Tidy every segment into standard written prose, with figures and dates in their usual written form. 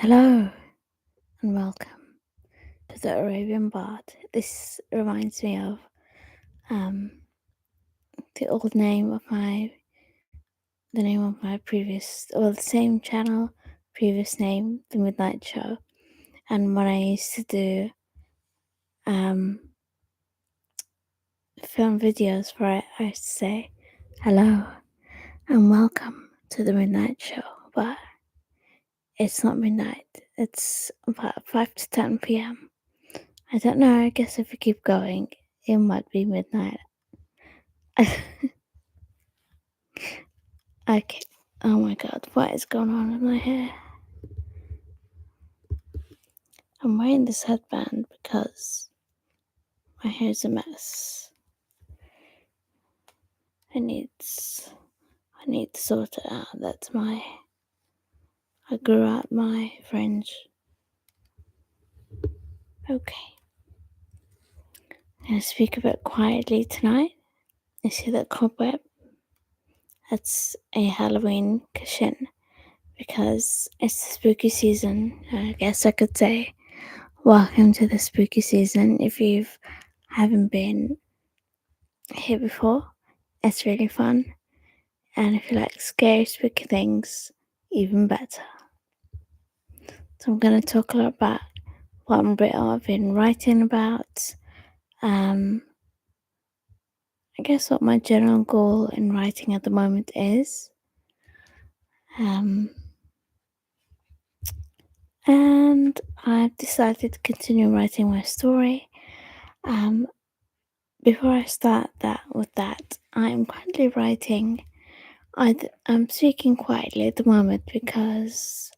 Hello and welcome to the Arabian Bard. This reminds me of um, the old name of my previous, the same channel, previous name, The Midnight Show. And when I used to do film videos for it, I used to say hello and welcome to The Midnight Show. But it's not midnight. It's about 5 to 10 p.m. I don't know. I guess if we keep going, it might be midnight. Okay. Oh my god, what is going on with my hair? I'm wearing this headband because my hair's a mess. I need to sort it out. I grew out my fringe. Okay. I'm gonna speak a bit quietly tonight. You see that cobweb? That's a Halloween cushion because it's the spooky season. I guess I could say welcome to the spooky season if you haven't been here before. It's really fun. And if you like scary, spooky things, even better. So I'm going to talk a lot about what I've been writing about. I guess what my general goal in writing at the moment is. And I've decided to continue writing my story. Before I start with that, I'm currently writing. I'm speaking quietly at the moment because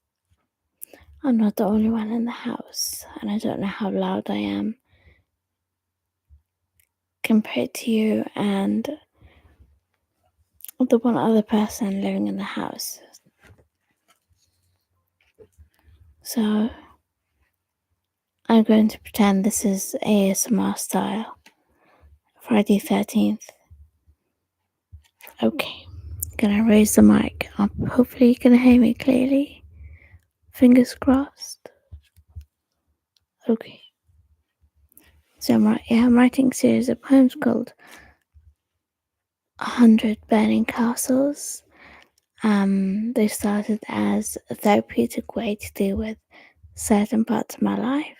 I'm not the only one in the house, and I don't know how loud I am compared to you and the one other person living in the house. So I'm going to pretend this is ASMR style. Friday 13th. Okay, gonna raise the mic up. Hopefully you can hear me clearly. Fingers crossed. Okay. So I'm writing a series of poems called 100 Burning Castles. They started as a therapeutic way to deal with certain parts of my life,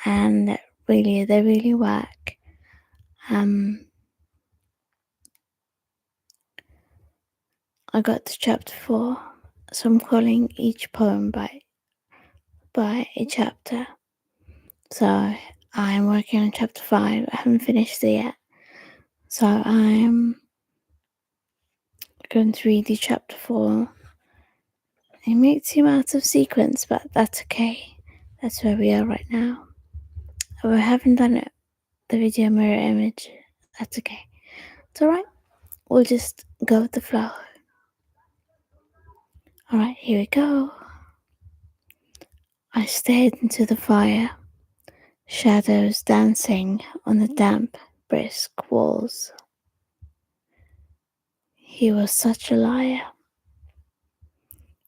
and they really work. I got to chapter 4, so I'm calling each poem by a chapter. So I'm working on chapter 5. I haven't finished it yet, so I'm going to read you chapter 4. It may seem out of sequence, but that's okay. That's where we are right now. I haven't done it, the video mirror image. That's okay. It's alright. We'll just go with the flow. Alright, here we go. I stared into the fire, shadows dancing on the damp, brisk walls. He was such a liar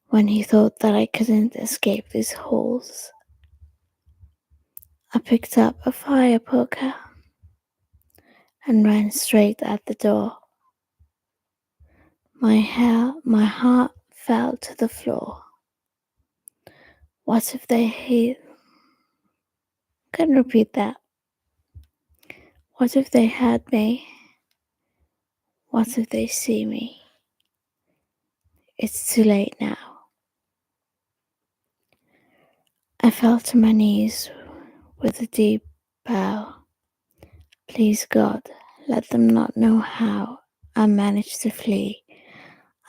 when he thought that I couldn't escape these halls. I picked up a fire poker and ran straight at the door. My heart fell to the floor. What if they couldn't repeat that. What if they had me? What if they see me? It's too late now. I fell to my knees with a deep bow. Please God, let them not know how I managed to flee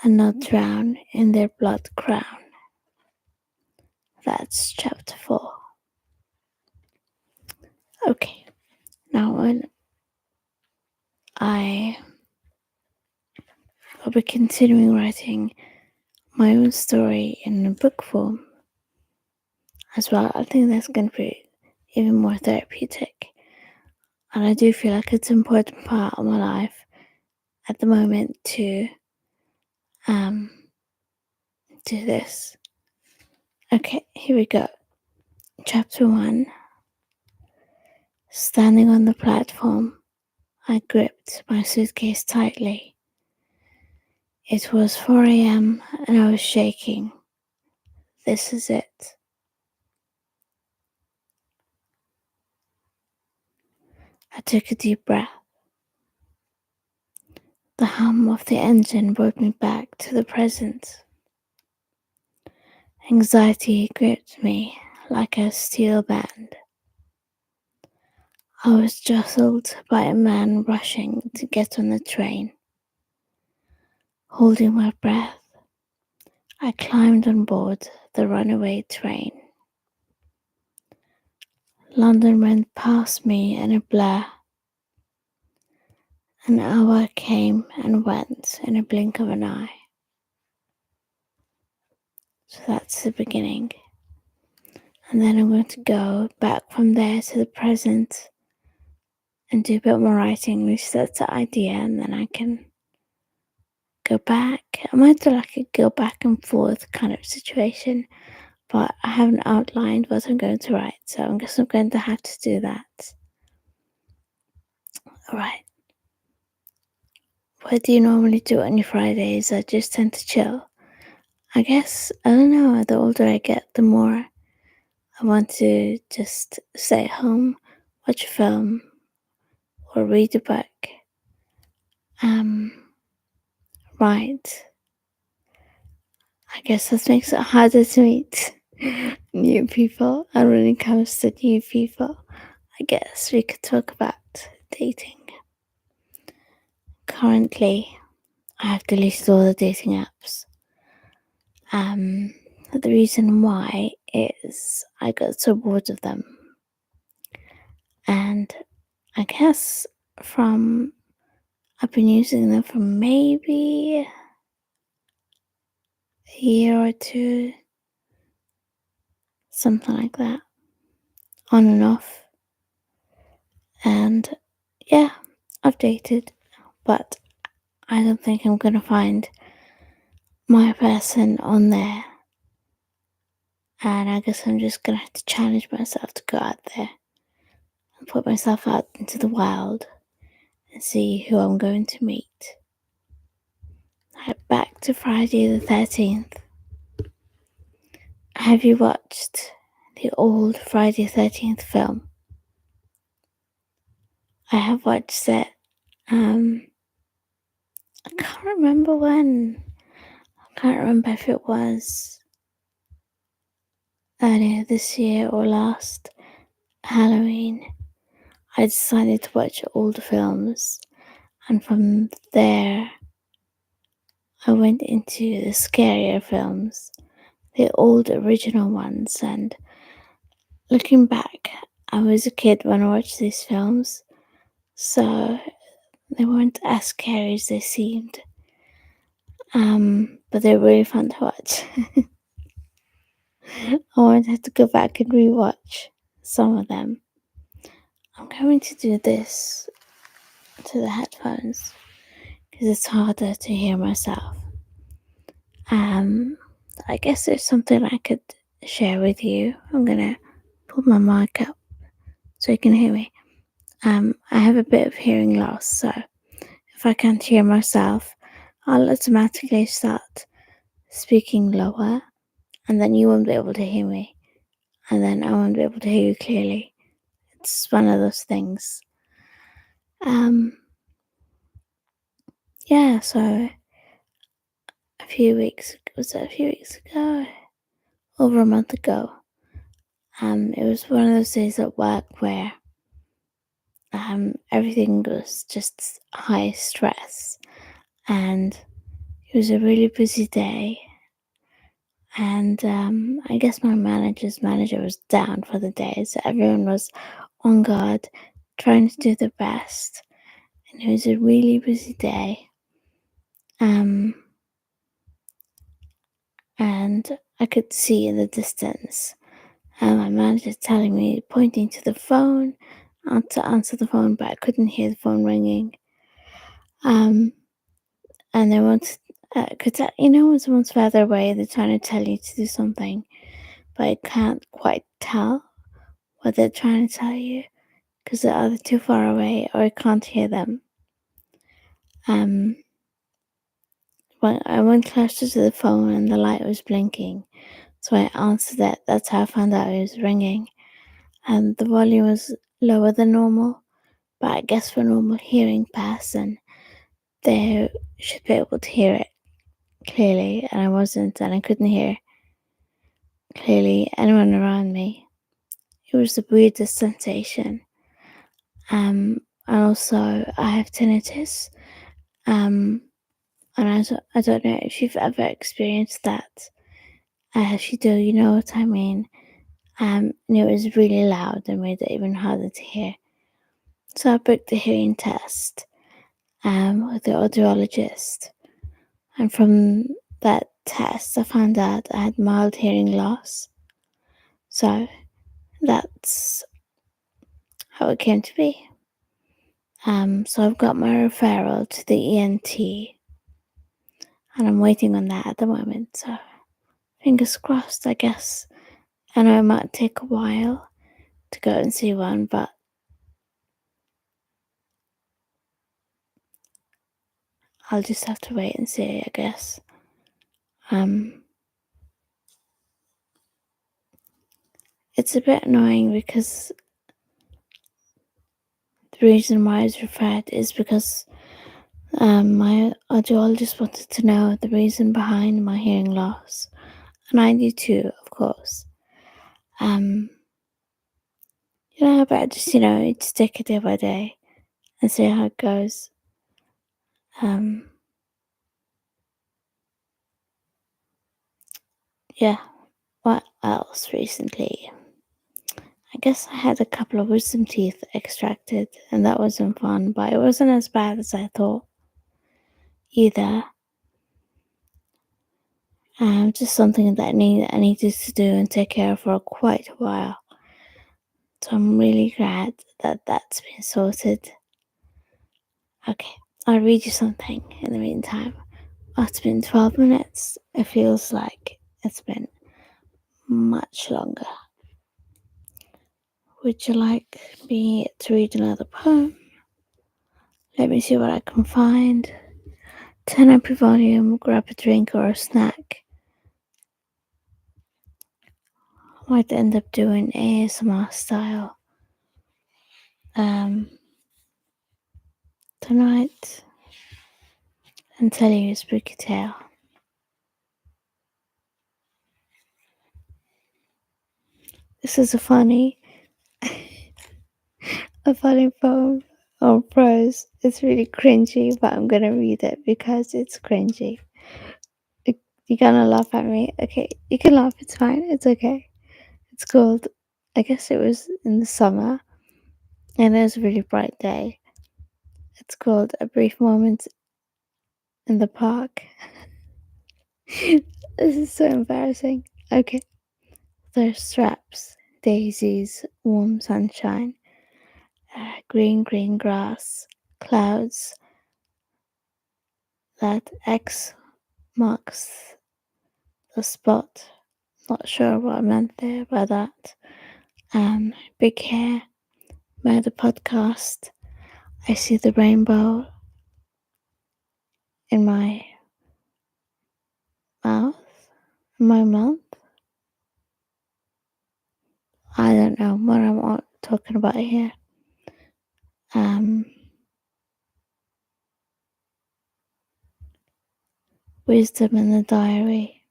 and not drown in their blood crown. That's chapter 4. Okay, now I'll be continuing writing my own story in book form as well. I think that's going to be even more therapeutic. And I do feel like it's an important part of my life at the moment to do this. Okay, here we go. Chapter 1. Standing on the platform, I gripped my suitcase tightly. It was 4 a.m. and I was shaking. This is it. I took a deep breath. The hum of the engine brought me back to the present. Anxiety gripped me like a steel band. I was jostled by a man rushing to get on the train. Holding my breath, I climbed on board the runaway train. London went past me in a blur. An hour came and went in a blink of an eye. So that's the beginning. And then I'm going to go back from there to the present and do a bit more writing, which that's the idea, and then I can go back. I might do like a go back and forth kind of situation, but I haven't outlined what I'm going to write, so I guess I'm going to have to do that. Alright. What do you normally do on your Fridays? I just tend to chill. I guess, I don't know, the older I get, the more I want to just stay at home, watch a film, or read a book. Write. I guess that makes it harder to meet new people. And when it comes to new people, I guess we could talk about dating. Currently, I have deleted all the dating apps. The reason why is I got so bored of them. And I guess I've been using them for maybe a year or two, something like that, on and off. And yeah, I've dated, but I don't think I'm gonna find my person on there. And I guess I'm just gonna have to challenge myself to go out there and put myself out into the wild and see who I'm going to meet. Back to Friday the 13th. Have you watched the old Friday the 13th film? I have watched it. I can't remember when. I can't remember if it was earlier this year or last Halloween. I decided to watch old films, and from there I went into the scarier films, the old original ones. And looking back, I was a kid when I watched these films, so they weren't as scary as they seemed. But they're really fun to watch. I wanted to go back and rewatch some of them. I'm going to do this to the headphones because it's harder to hear myself. I guess there's something I could share with you. I'm gonna put my mic up so you can hear me. I have a bit of hearing loss, so if I can't hear myself, I'll automatically start speaking lower, and then you won't be able to hear me, and then I won't be able to hear you clearly. It's one of those things. Yeah, so a few weeks ago? Over a month ago. It was one of those days at work where everything was just high stress, and it was a really busy day. And I guess my manager's manager was down for the day, so everyone was on guard, trying to do their best. And it was a really busy day. And I could see in the distance my manager telling me, pointing to the phone, to answer the phone, but I couldn't hear the phone ringing. And they want, because when someone's further away, they're trying to tell you to do something, but I can't quite tell what they're trying to tell you because they're either too far away or I can't hear them. When I went closer to the phone and the light was blinking, so I answered it. That's how I found out it was ringing. And the volume was lower than normal, but I guess for a normal hearing person, they should be able to hear it clearly, and I wasn't, and I couldn't hear clearly anyone around me. It was the weirdest sensation. And also, I have tinnitus. And I don't know if you've ever experienced that. If you do, you know what I mean. And it was really loud and made it even harder to hear. So I booked a hearing test with the audiologist. And from that test, I found out I had mild hearing loss. So that's how it came to be. So I've got my referral to the ENT, and I'm waiting on that at the moment. So fingers crossed, I guess. I know it might take a while to go and see one, but I'll just have to wait and see, I guess. It's a bit annoying because the reason why I was referred is because my audiologist wanted to know the reason behind my hearing loss, and I do too, of course. But just just take it day by day and see how it goes. Yeah. What else recently? I guess I had a couple of wisdom teeth extracted, and that wasn't fun, but it wasn't as bad as I thought either. Just something that I needed to do and take care of for quite a while. So I'm really glad that that's been sorted. Okay, I'll read you something in the meantime. Oh, it's been 12 minutes. It feels like it's been much longer. Would you like me to read another poem? Let me see what I can find. Turn up your volume, grab a drink or a snack. I might end up doing ASMR style tonight and tell you a spooky tale. This is a funny poem or prose. It's really cringy, but I'm gonna read it because it's cringy. You're gonna laugh at me. Okay, you can laugh, it's fine, it's okay. It's called, I guess it was in the summer, and it was a really bright day. It's called A Brief Moment in the Park. This is so embarrassing. Okay. There's straps, daisies, warm sunshine, green grass, clouds. That X marks the spot. Not sure what I meant there by that. Big hair, murder podcast. I see the rainbow in my mouth. My mouth. I don't know what I'm talking about here. Wisdom in the diary.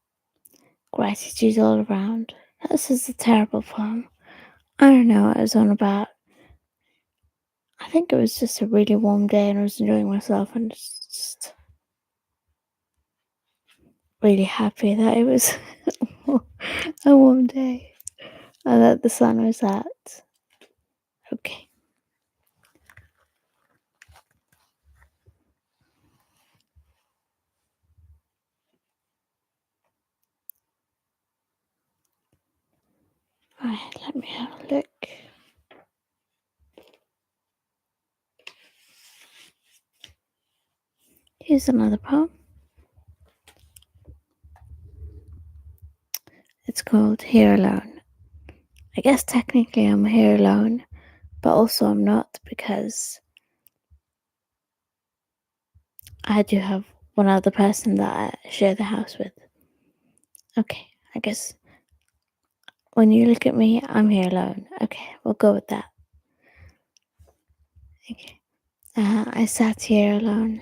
Gratitude all around. This is a terrible poem. I don't know what it was on about. I think it was just a really warm day and I was enjoying myself and just really happy that it was a warm day and that the sun was out. Okay. Right, let me have a look. Here's another poem. It's called Here Alone. I guess technically I'm here alone, but also I'm not because I do have one other person that I share the house with. Okay, I guess when you look at me, I'm here alone. Okay, we'll go with that. Okay. I sat here alone,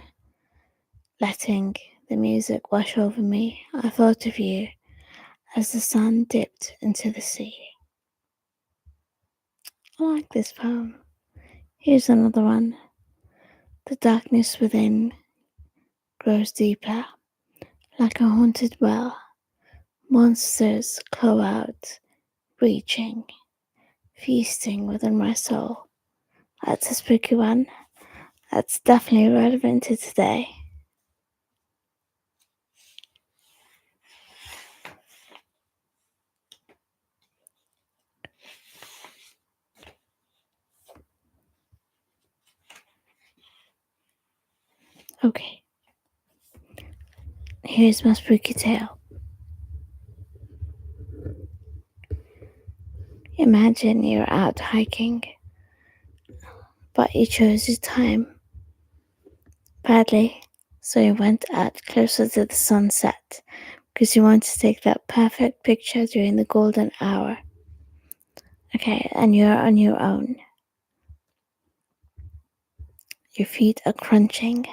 letting the music wash over me. I thought of you as the sun dipped into the sea. I like this poem. Here's another one. The darkness within grows deeper, like a haunted well. Monsters claw out, reaching, feasting within my soul. That's a spooky one. That's definitely relevant to today. Okay, here's my spooky tale. Imagine you're out hiking, but you chose your time badly, so you went out closer to the sunset because you want to take that perfect picture during the golden hour. Okay, and you're on your own. Your feet are crunching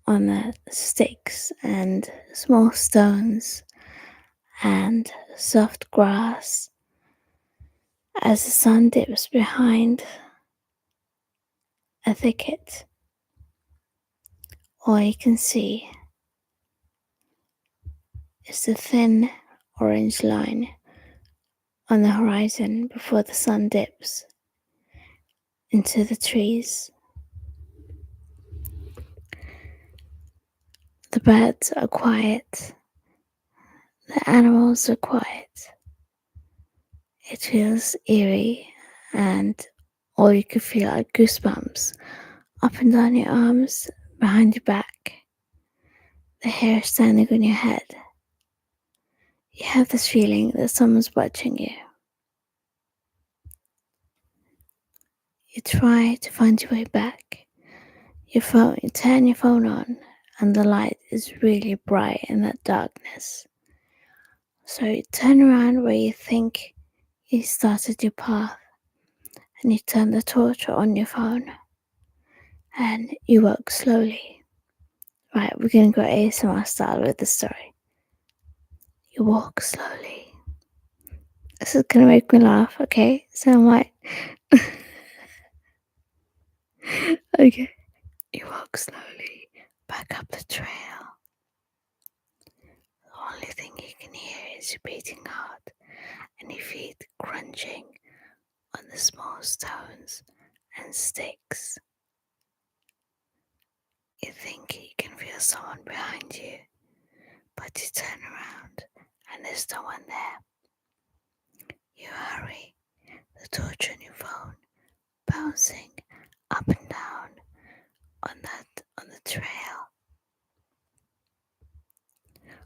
on the sticks and small stones and soft grass as the sun dips behind a thicket. All you can see is the thin orange line on the horizon before the sun dips into the trees. The birds are quiet, the animals are quiet. It feels eerie, and all you can feel are goosebumps up and down your arms, behind your back, the hair standing on your head. You have this feeling that someone's watching you. You try to find your way back. You turn your phone on, and the light is really bright in that darkness. So you turn around where you think you started your path, and you turn the torch on your phone, and you walk slowly. Right, we're gonna go ASMR style with the story. You walk slowly. This is gonna make me laugh, okay? So I might. Okay. You walk slowly back up the trail. The only thing you can hear is your beating heart and your feet crunching on the small stones and sticks. You think you can feel someone behind you, but you turn around and there's no one there. You hurry, the torch on your phone bouncing up and down on the trail.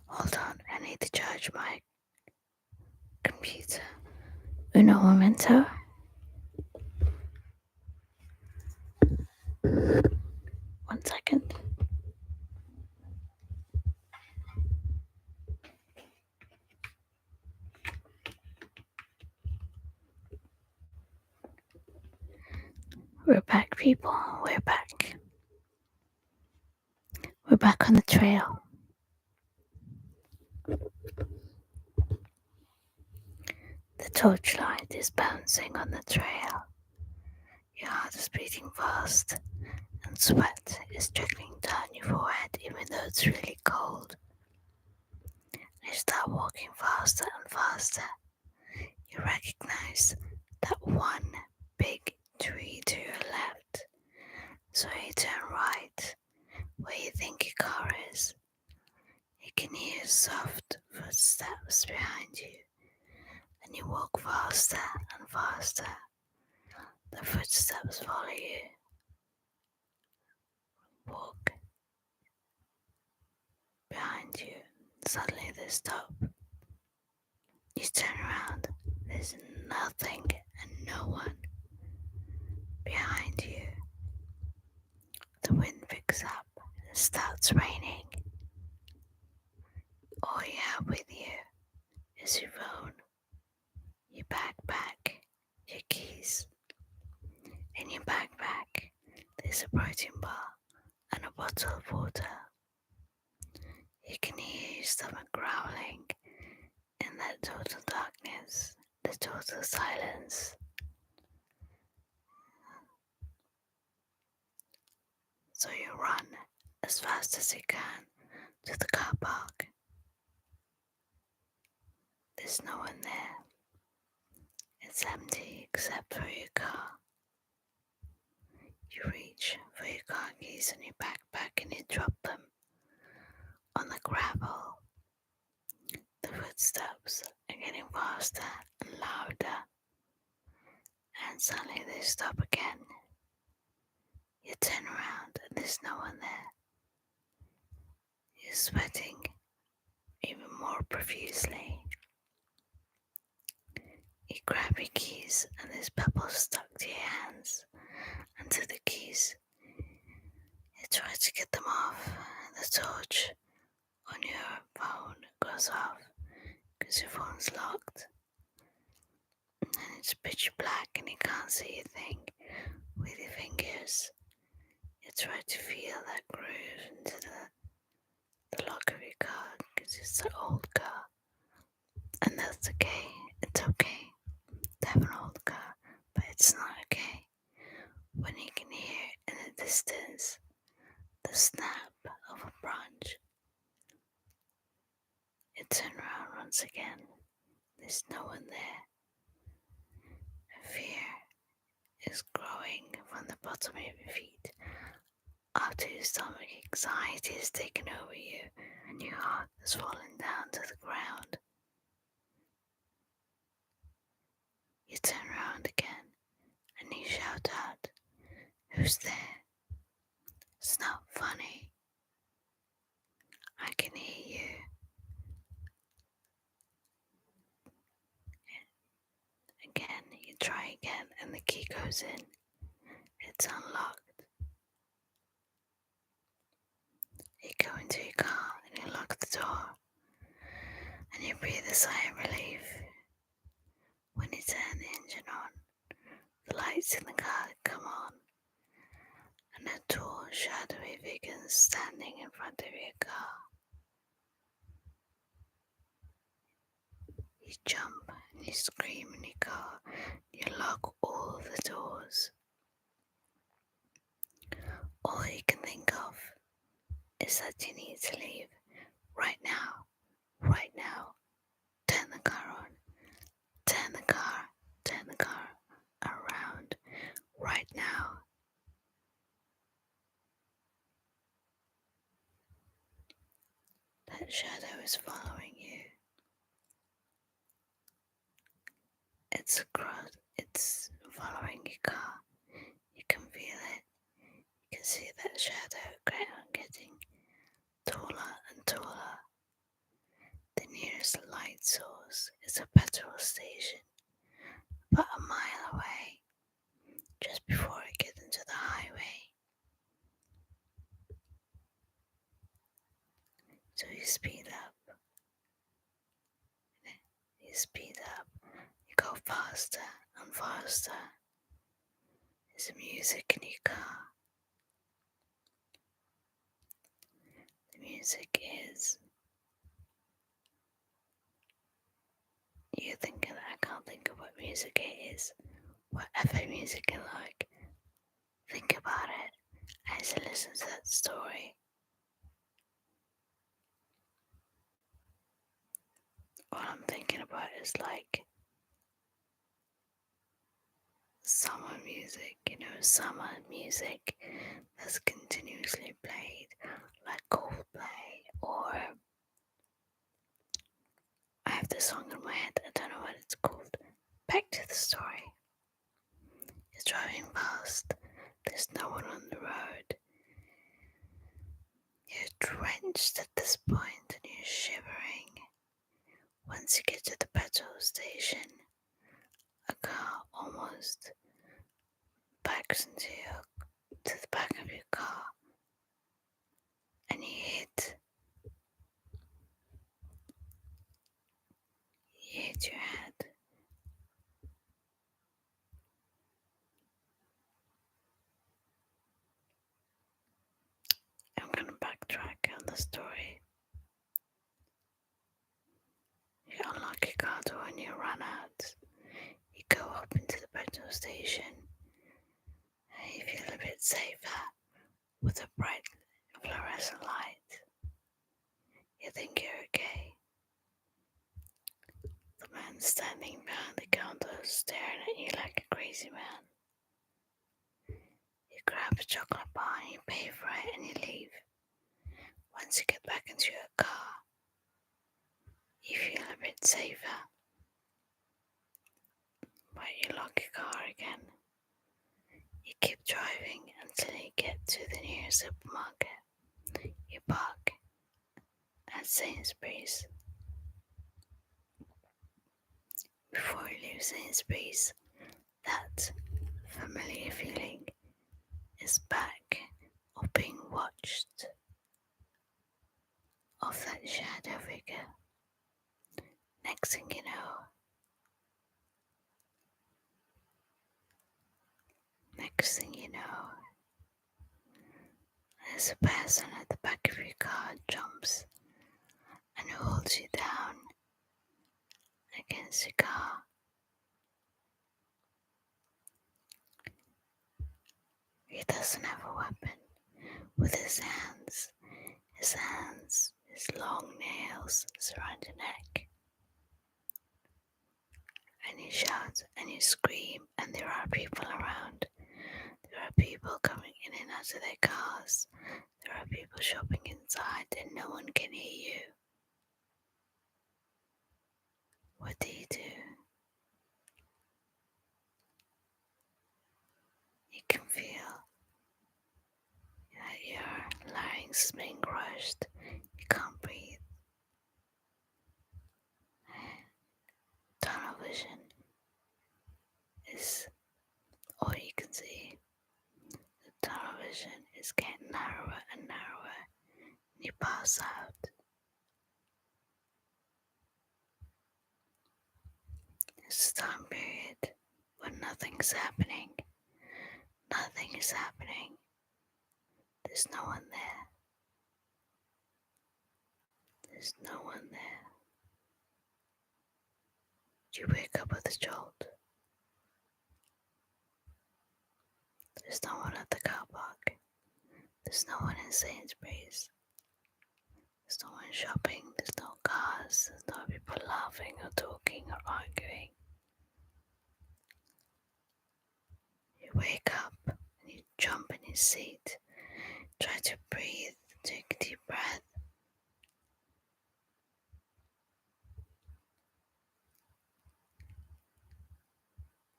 Hold on, I need to charge my computer. Uno momento. One second. We're back, people. We're back. We're back on the trail. The torchlight is bouncing on the trail. Your heart is beating fast, and sweat is trickling down your forehead even though it's really cold. You start walking faster and faster. You recognize that one big tree to your left. So you turn right, where you think your car is. You can hear soft footsteps behind you, and you walk faster and faster. The footsteps follow you. Walk behind you. Suddenly they stop. You turn around, there's nothing and no one behind you. The wind picks up and it starts raining. All you have with you is your phone, your backpack, your keys. In your backpack, there's a protein bar and a bottle of water. You can hear your stomach growling in that total darkness, the total silence. So you run as fast as you can to the car park. There's no one there. It's empty except for your car. You reach for your car keys and your backpack and you drop them on the gravel. The footsteps are getting faster and louder, and suddenly they stop again. You turn around and there's no one there. You're sweating even more profusely. You grab your keys and there's pebbles stuck to your hands and to the keys. You try to get them off. The torch on your phone goes off because your phone's locked. And it's pitch black and you can't see a thing with your fingers. You try to feel that groove into the lock of your car because it's an old car. And that's okay. It's okay to have an old car, but it's not okay when you can hear in the distance the snap of a branch. You turn around once again. There's no one there. Fear is growing from the bottom of your feet up to your stomach. Anxiety has taken over you and your heart has fallen down to the ground. You turn around again and you shout out, "Who's there? It's not funny. I can hear you." Again, you try again and the key goes in. It's unlocked. You go into your car and you lock the door and you breathe a sigh of relief. When you turn the engine on, the lights in the car come on and a tall, shadowy figure is standing in front of your car. You jump and you scream in your car. You lock all the doors. All you can think of is that you need to leave right now. Right now. Turn the car on. Turn the car around right now. That shadow is following you. It's following your car. You can feel it. You can see that shadow getting taller and taller. The nearest light source is a petrol station about a mile away, just before I get into the highway. So you speed up. You go faster and faster. There's music in your car. The music is... You're thinking, I can't think of what music it is. Whatever music you like, think about it as you listen to that story. All I'm thinking about is like summer music, summer music that's continuously played, like Coldplay, or I have this song in my head, I don't know what it's called. Back to the story. You're driving past, there's no one on the road. You're drenched at this point and you're shivering. Once you get to the petrol station, a car almost backs to the back of your car, and you hit your head. I'm gonna backtrack on the story. You unlock your car door and you run out. You go up into the petrol station and you feel a bit safer with a bright fluorescent light. You think you're okay. The man standing behind the counter staring at you like a crazy man. You grab a chocolate bar and you pay for it and you leave. Once you get back into your car, you feel a bit safer. But you lock your car again. You keep driving until you get to the nearest supermarket. You park at Sainsbury's. Before you leave Sainsbury's, that familiar feeling is back of being watched, of that shadow figure. Next thing you know, there's a person at the back of your car jumps and holds you down against your car. He doesn't have a weapon. With his long nails surround your neck. And you shout and you scream, and there are people around. There are people coming in and out of their cars. There are people shopping inside, and no one can hear you. What do? You can feel that your larynx is being crushed. You can't breathe. Tunnel vision is all you can see. The tunnel vision is getting narrower and narrower, and you pass out. It's a time period when nothing's happening. Nothing is happening. There's no one there. There's no one there. You wake up with a jolt. There's no one at the car park. There's no one in Sainsbury's. There's no one shopping. There's no cars. There's no people laughing or talking or arguing. You wake up and you jump in your seat. Try to breathe. Take a deep breath.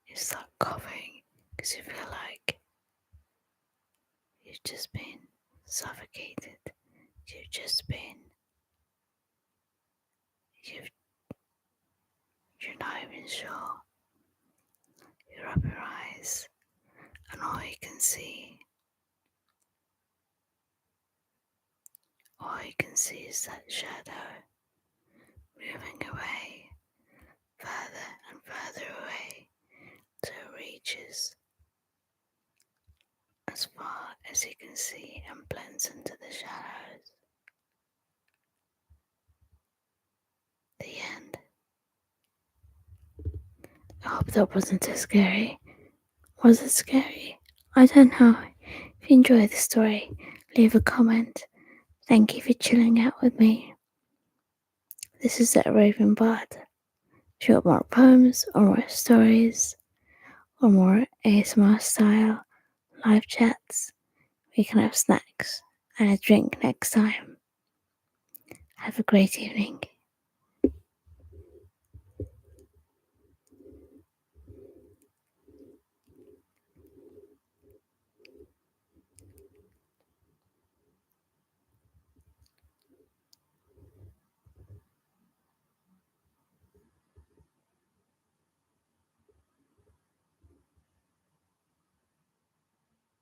You start coughing because you feel like you've just been suffocated. You're not even sure. You rub your eyes and all you can see is that shadow moving away, further and further away, till it reaches as far as you can see and blends into the shadows. The end. I hope that wasn't too scary. Was it scary? I don't know. If you enjoyed the story, leave a comment. Thank you for chilling out with me. This is That Raven Bard. If you want more poems or more stories or more ASMR style live chats, we can have snacks and a drink next time. Have a great evening.